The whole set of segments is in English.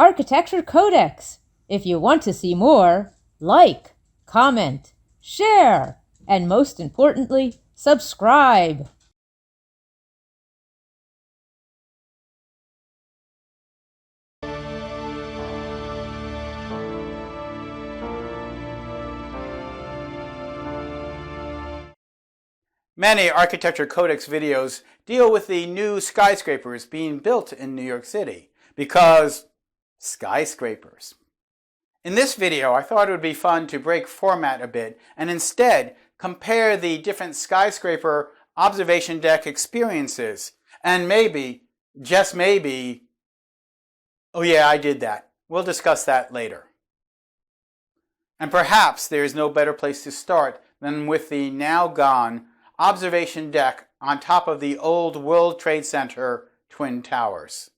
Architecture CodeX. If you want to see more, like, comment, share, and most importantly, subscribe. Many Architecture CodeX videos deal with the new skyscrapers being built in New York City because skyscrapers. In this video, I thought it would be fun to break format a bit and instead compare the different skyscraper observation deck experiences and maybe, just maybe, oh yeah, I did that. We'll discuss that later. And perhaps there is no better place to start than with the now gone observation deck on top of the old World Trade Center Twin Towers.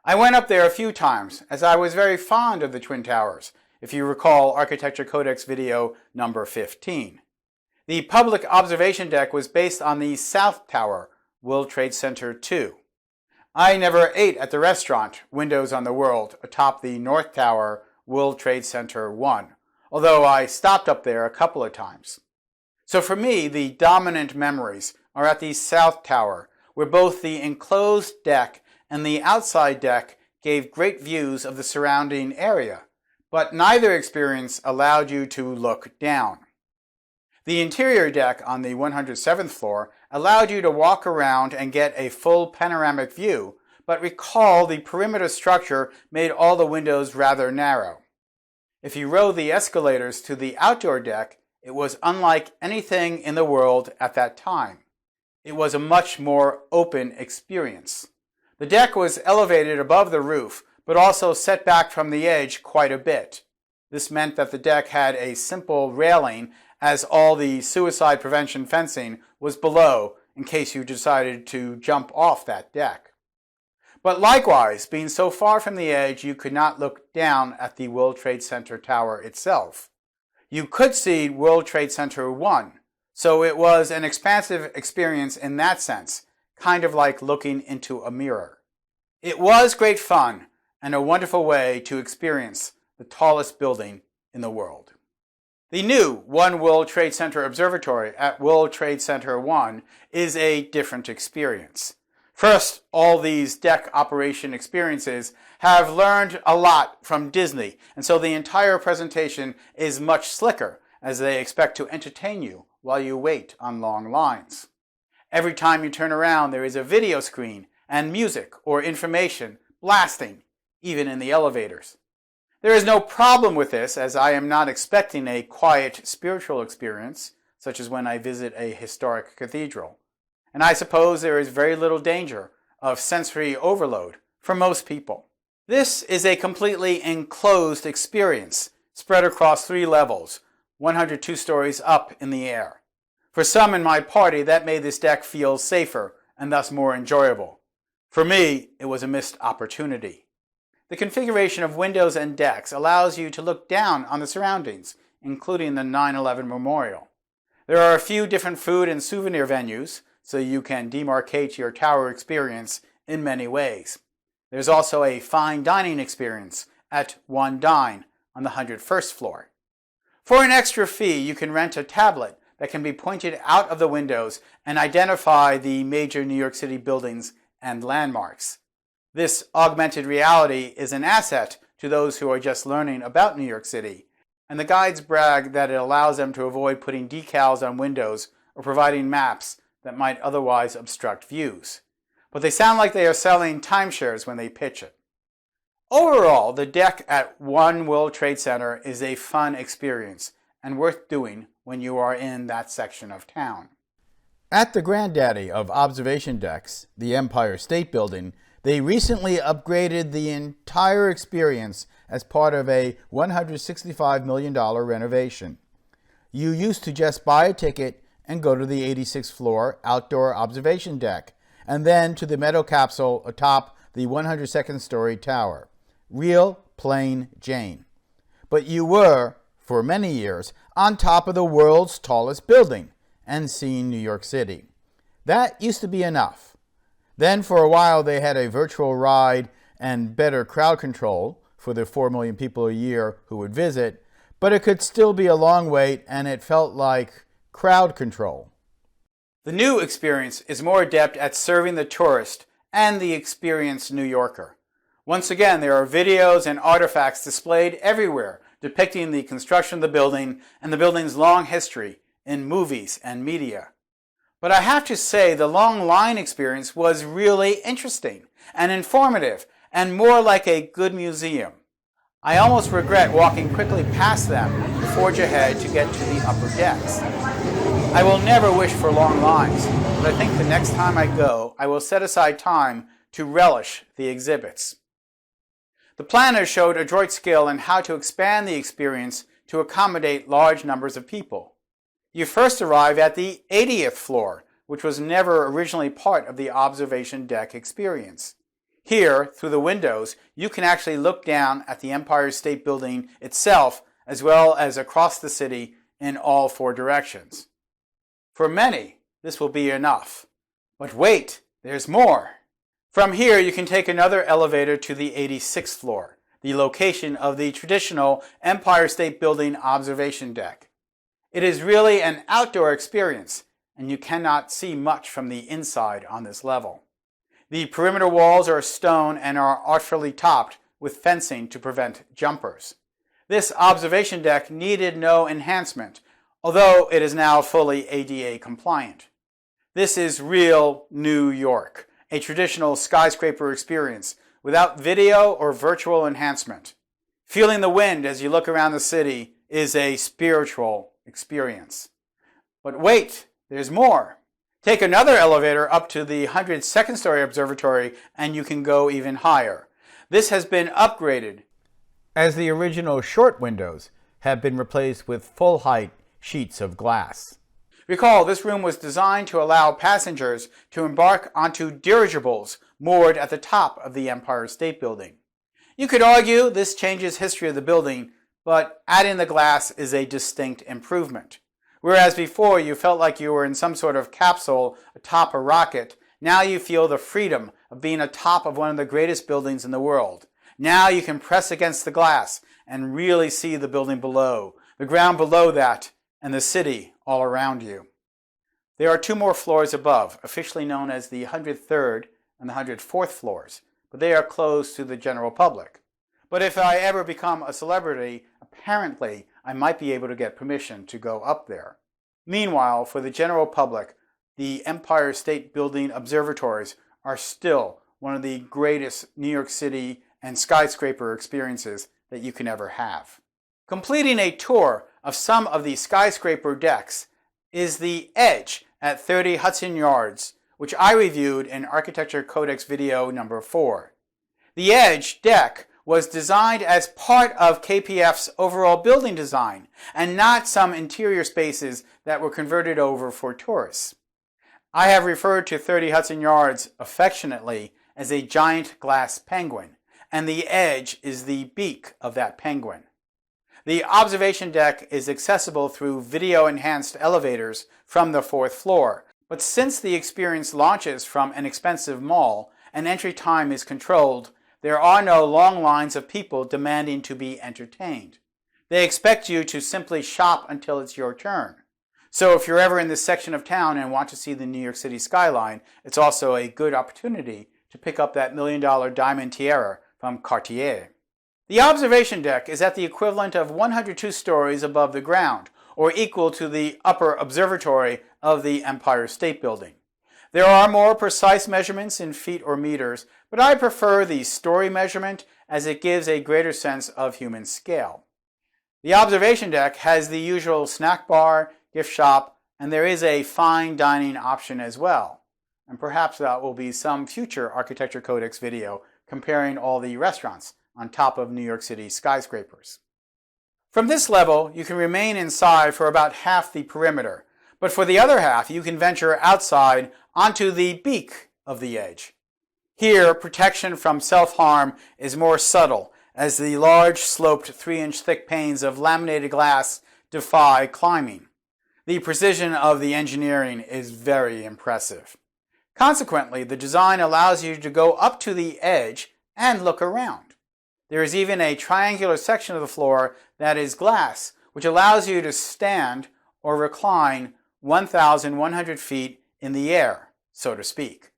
I went up there a few times as I was very fond of the Twin Towers, if you recall Architecture Codex video number 15. The public observation deck was based on the South Tower, World Trade Center 2. I never ate at the restaurant Windows on the World atop the North Tower, World Trade Center 1, although I stopped up there a couple of times. So for me, the dominant memories are at the South Tower, where both the enclosed deck and the outside deck gave great views of the surrounding area, but neither experience allowed you to look down. The interior deck on the 107th floor allowed you to walk around and get a full panoramic view, but recall the perimeter structure made all the windows rather narrow. If you rode the escalators to the outdoor deck, it was unlike anything in the world at that time. It was a much more open experience. The deck was elevated above the roof, but also set back from the edge quite a bit. This meant that the deck had a simple railing, as all the suicide prevention fencing was below in case you decided to jump off that deck. But likewise, being so far from the edge, you could not look down at the World Trade Center Tower itself. You could see World Trade Center 1, so it was an expansive experience in that sense, kind of like looking into a mirror. It was great fun and a wonderful way to experience the tallest building in the world. The new One World Trade Center Observatory at World Trade Center 1 is a different experience. First, all these deck operation experiences have learned a lot from Disney, and so the entire presentation is much slicker as they expect to entertain you while you wait on long lines. Every time you turn around, there is a video screen and music or information blasting, even in the elevators. There is no problem with this, as I am not expecting a quiet spiritual experience, such as when I visit a historic cathedral. And I suppose there is very little danger of sensory overload for most people. This is a completely enclosed experience, spread across 3 levels, 102 stories up in the air. For some in my party, that made this deck feel safer and thus more enjoyable. For me, it was a missed opportunity. The configuration of windows and decks allows you to look down on the surroundings, including the 9/11 Memorial. There are a few different food and souvenir venues, so you can demarcate your tower experience in many ways. There's also a fine dining experience at One Dine on the 101st floor. For an extra fee, you can rent a tablet that can be pointed out of the windows and identify the major New York City buildings and landmarks. This augmented reality is an asset to those who are just learning about New York City, and the guides brag that it allows them to avoid putting decals on windows or providing maps that might otherwise obstruct views. But they sound like they are selling timeshares when they pitch it. Overall, the deck at One World Trade Center is a fun experience and worth doing when you are in that section of town. At the granddaddy of observation decks, the Empire State Building, they recently upgraded the entire experience as part of a $165 million renovation. You used to just buy a ticket and go to the 86th floor outdoor observation deck, and then to the meadow capsule atop the 102nd story tower. Real plain Jane. But you were, for many years, on top of the world's tallest building and seeing New York City. That used to be enough. Then for a while they had a virtual ride and better crowd control for the 4 million people a year who would visit, but it could still be a long wait, and it felt like crowd control. The new experience is more adept at serving the tourist and the experienced New Yorker. Once again, there are videos and artifacts displayed everywhere depicting the construction of the building and the building's long history in movies and media. But I have to say the long line experience was really interesting and informative and more like a good museum. I almost regret walking quickly past them to forge ahead to get to the upper decks. I will never wish for long lines, but I think the next time I go, I will set aside time to relish the exhibits. The planners showed adroit skill in how to expand the experience to accommodate large numbers of people. You first arrive at the 80th floor, which was never originally part of the observation deck experience. Here, through the windows, you can actually look down at the Empire State Building itself, as well as across the city in all 4 directions. For many, this will be enough. But wait, there's more. From here, you can take another elevator to the 86th floor, the location of the traditional Empire State Building observation deck. It is really an outdoor experience, and you cannot see much from the inside on this level. The perimeter walls are stone and are artfully topped with fencing to prevent jumpers. This observation deck needed no enhancement, although it is now fully ADA compliant. This is real New York, a traditional skyscraper experience without video or virtual enhancement. Feeling the wind as you look around the city is a spiritual experience. But wait, there's more. Take another elevator up to the 102nd story observatory and you can go even higher. This has been upgraded as the original short windows have been replaced with full-height sheets of glass. Recall, this room was designed to allow passengers to embark onto dirigibles moored at the top of the Empire State Building. You could argue this changes history of the building, but adding the glass is a distinct improvement. Whereas before you felt like you were in some sort of capsule atop a rocket, now you feel the freedom of being atop of one of the greatest buildings in the world. Now you can press against the glass and really see the building below, the ground below that, and the city all around you. There are 2 more floors above, officially known as the 103rd and the 104th floors, but they are closed to the general public. But if I ever become a celebrity, apparently I might be able to get permission to go up there. Meanwhile, for the general public, the Empire State Building observatories are still one of the greatest New York City and skyscraper experiences that you can ever have. Completing a tour of some of the skyscraper decks is the Edge at 30 Hudson Yards, which I reviewed in Architecture Codex video number 4. The Edge deck was designed as part of KPF's overall building design and not some interior spaces that were converted over for tourists. I have referred to 30 Hudson Yards affectionately as a giant glass penguin, and the Edge is the beak of that penguin. The observation deck is accessible through video-enhanced elevators from the 4th floor, but since the experience launches from an expensive mall and entry time is controlled, there are no long lines of people demanding to be entertained. They expect you to simply shop until it's your turn. So if you're ever in this section of town and want to see the New York City skyline, it's also a good opportunity to pick up that $1 million diamond tiara from Cartier. The observation deck is at the equivalent of 102 stories above the ground, or equal to the upper observatory of the Empire State Building. There are more precise measurements in feet or meters, but I prefer the story measurement as it gives a greater sense of human scale. The observation deck has the usual snack bar, gift shop, and there is a fine dining option as well. And perhaps that will be some future Architecture Codex video comparing all the restaurants on top of New York City skyscrapers. From this level, you can remain inside for about half the perimeter, but for the other half, you can venture outside onto the beak of the Edge. Here, protection from self-harm is more subtle, as the large, sloped 3-inch thick panes of laminated glass defy climbing. The precision of the engineering is very impressive. Consequently, the design allows you to go up to the edge and look around. There is even a triangular section of the floor that is glass, which allows you to stand or recline 1,100 feet in the air, so to speak.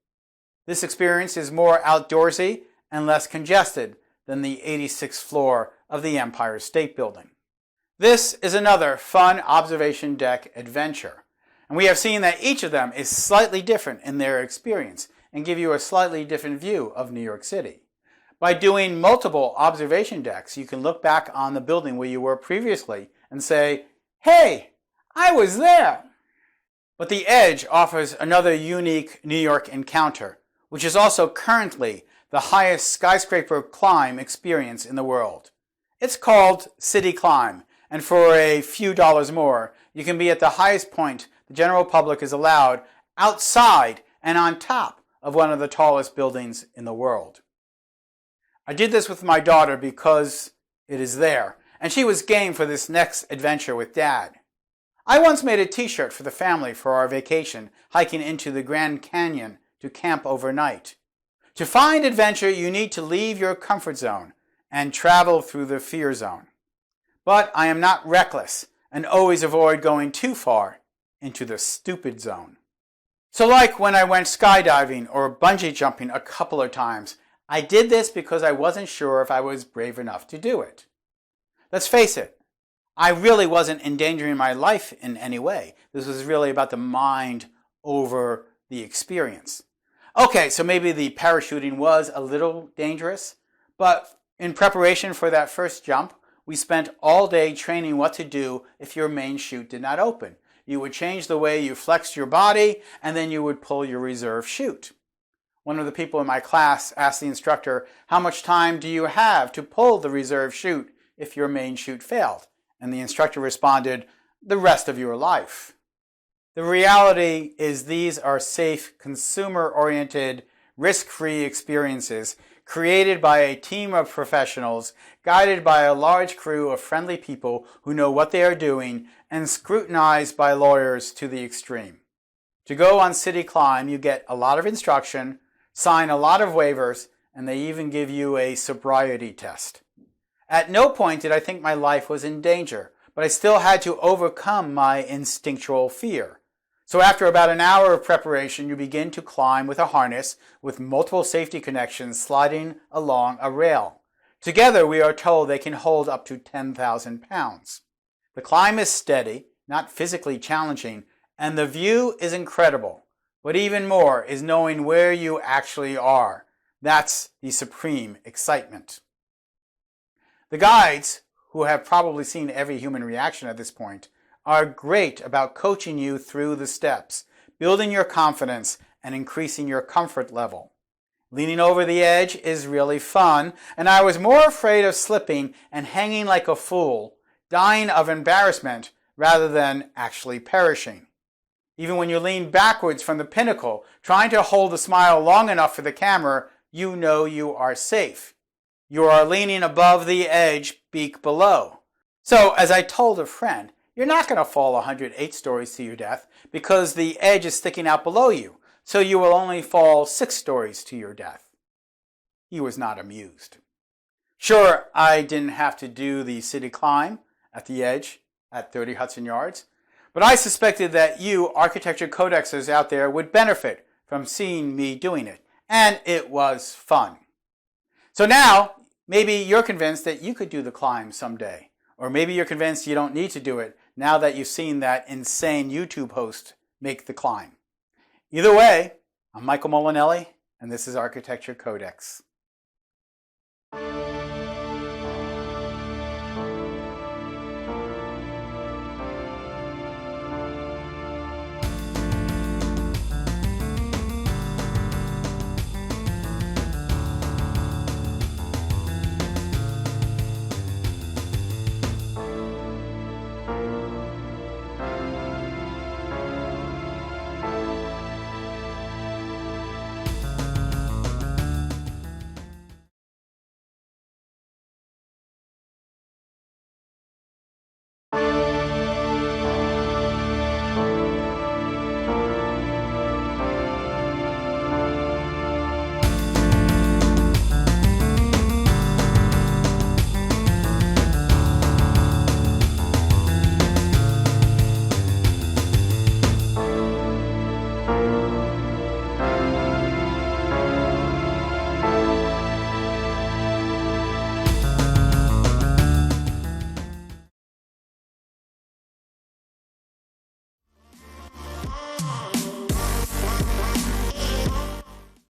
This experience is more outdoorsy and less congested than the 86th floor of the Empire State Building. This is another fun observation deck adventure, and we have seen that each of them is slightly different in their experience and give you a slightly different view of New York City. By doing multiple observation decks, you can look back on the building where you were previously and say, "Hey, I was there." But the Edge offers another unique New York encounter, which is also currently the highest skyscraper climb experience in the world. It's called City Climb, and for a few dollars more, you can be at the highest point the general public is allowed outside and on top of one of the tallest buildings in the world. I did this with my daughter because it is there, and she was game for this next adventure with Dad. I once made a t-shirt for the family for our vacation, hiking into the Grand Canyon to camp overnight. To find adventure, you need to leave your comfort zone and travel through the fear zone. But I am not reckless and always avoid going too far into the stupid zone. So like when I went skydiving or bungee jumping a couple of times, I did this because I wasn't sure if I was brave enough to do it. Let's face it, I really wasn't endangering my life in any way. This was really about the mind over the experience. Okay, so maybe the parachuting was a little dangerous, but in preparation for that first jump, we spent all day training what to do if your main chute did not open. You would change the way you flexed your body, and then you would pull your reserve chute. One of the people in my class asked the instructor, "How much time do you have to pull the reserve chute if your main chute failed?" And the instructor responded, "The rest of your life." The reality is these are safe, consumer-oriented, risk-free experiences created by a team of professionals, guided by a large crew of friendly people who know what they are doing, and scrutinized by lawyers to the extreme. To go on City Climb, you get a lot of instruction, sign a lot of waivers, and they even give you a sobriety test. At no point did I think my life was in danger, but I still had to overcome my instinctual fear. So after about an hour of preparation, you begin to climb with a harness with multiple safety connections sliding along a rail. Together, we are told they can hold up to 10,000 pounds. The climb is steady, not physically challenging, and the view is incredible. But even more is knowing where you actually are. That's the supreme excitement. The guides, who have probably seen every human reaction at this point, are great about coaching you through the steps, building your confidence, and increasing your comfort level. Leaning over the edge is really fun, and I was more afraid of slipping and hanging like a fool, dying of embarrassment rather than actually perishing. Even when you lean backwards from the pinnacle, trying to hold a smile long enough for the camera, you know you are safe. You are leaning above the edge, beak below. So, as I told a friend, you're not going to fall 108 stories to your death because the edge is sticking out below you, so you will only fall 6 stories to your death. He was not amused. Sure, I didn't have to do the city climb at the edge at 30 Hudson Yards, but I suspected that you architecture codexers out there would benefit from seeing me doing it, and it was fun. So now, maybe you're convinced that you could do the climb someday, or maybe you're convinced you don't need to do it now that you've seen that insane YouTube host make the climb. Either way, I'm Michael Molinelli, and this is Architecture Codex.